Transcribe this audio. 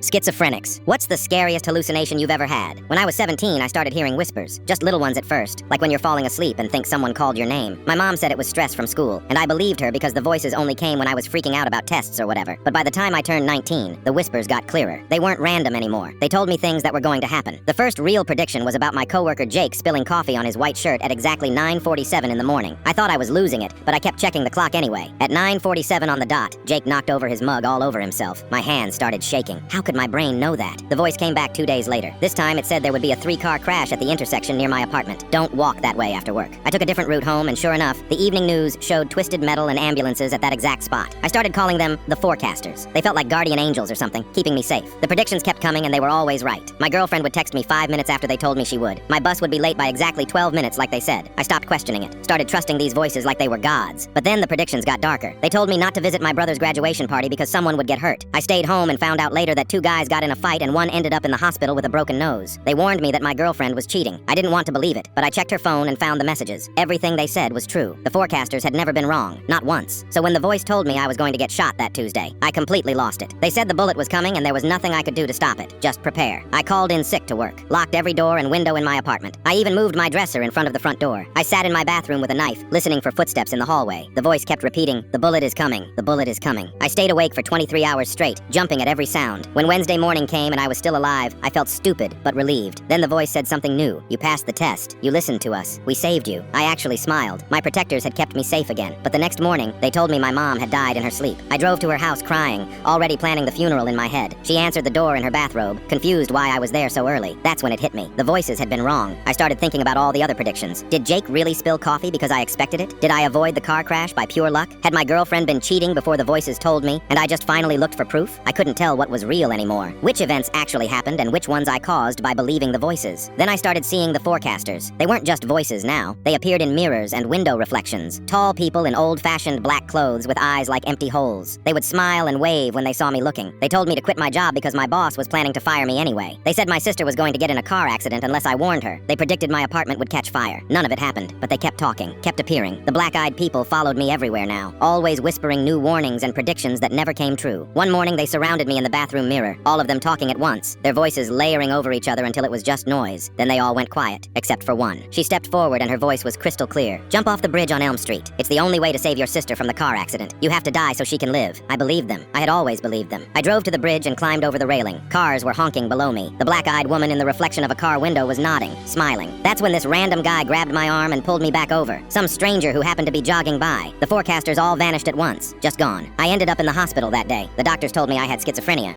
Schizophrenics. What's the scariest hallucination you've ever had? When I was 17, I started hearing whispers. Just little ones at first, like when you're falling asleep and think someone called your name. My mom said it was stress from school, and I believed her because the voices only came when I was freaking out about tests or whatever. But by the time I turned 19, the whispers got clearer. They weren't random anymore. They told me things that were going to happen. The first real prediction was about my coworker Jake spilling coffee on his white shirt at exactly 9:47 in the morning. I thought I was losing it, but I kept checking the clock anyway. At 9:47 on the dot, Jake knocked over his mug all over himself. My hands started shaking. How could my brain know that? The voice came back 2 days later. This time it said there would be a 3-car crash at the intersection near my apartment. Don't walk that way after work. I took a different route home, and sure enough, the evening news showed twisted metal and ambulances at that exact spot. I started calling them the forecasters. They felt like guardian angels or something, keeping me safe. The predictions kept coming, and they were always right. My girlfriend would text me 5 minutes after they told me she would. My bus would be late by exactly 12 minutes like they said. I stopped questioning it, started trusting these voices like they were gods. But then the predictions got darker. They told me not to visit my brother's graduation party because someone would get hurt. I stayed home and found out later that 2 guys got in a fight and one ended up in the hospital with a broken nose. They warned me that my girlfriend was cheating. I didn't want to believe it, but I checked her phone and found the messages. Everything they said was true. The forecasters had never been wrong, not once. So when the voice told me I was going to get shot that Tuesday, I completely lost it. They said the bullet was coming and there was nothing I could do to stop it. Just prepare. I called in sick to work, locked every door and window in my apartment. I even moved my dresser in front of the front door. I sat in my bathroom with a knife, listening for footsteps in the hallway. The voice kept repeating, "The bullet is coming. The bullet is coming." I stayed awake for 23 hours straight, jumping at every sound. When Wednesday morning came and I was still alive, I felt stupid, but relieved. Then the voice said something new. "You passed the test. You listened to us. We saved you." I actually smiled. My protectors had kept me safe again. But the next morning, they told me my mom had died in her sleep. I drove to her house crying, already planning the funeral in my head. She answered the door in her bathrobe, confused why I was there so early. That's when it hit me. The voices had been wrong. I started thinking about all the other predictions. Did Jake really spill coffee because I expected it? Did I avoid the car crash by pure luck? Had my girlfriend been cheating before the voices told me, and I just finally looked for proof? I couldn't tell what was real anymore. Which events actually happened and which ones I caused by believing the voices. Then I started seeing the forecasters. They weren't just voices now. They appeared in mirrors and window reflections. Tall people in old-fashioned black clothes with eyes like empty holes. They would smile and wave when they saw me looking. They told me to quit my job because my boss was planning to fire me anyway. They said my sister was going to get in a car accident unless I warned her. They predicted my apartment would catch fire. None of it happened, but they kept talking, kept appearing. The black-eyed people followed me everywhere now, always whispering new warnings and predictions that never came true. One morning they surrounded me in the bathroom mirror, all of them talking at once, their voices layering over each other until it was just noise. Then they all went quiet, except for one. She stepped forward and her voice was crystal clear. "Jump off the bridge on Elm Street. It's the only way to save your sister from the car accident. You have to die so she can live." I believed them. I had always believed them. I drove to the bridge and climbed over the railing. Cars were honking below me. The black-eyed woman in the reflection of a car window was nodding, smiling. That's when this random guy grabbed my arm and pulled me back over. Some stranger who happened to be jogging by. The forecasters all vanished at once, just gone. I ended up in the hospital that day. The doctors told me I had schizophrenia,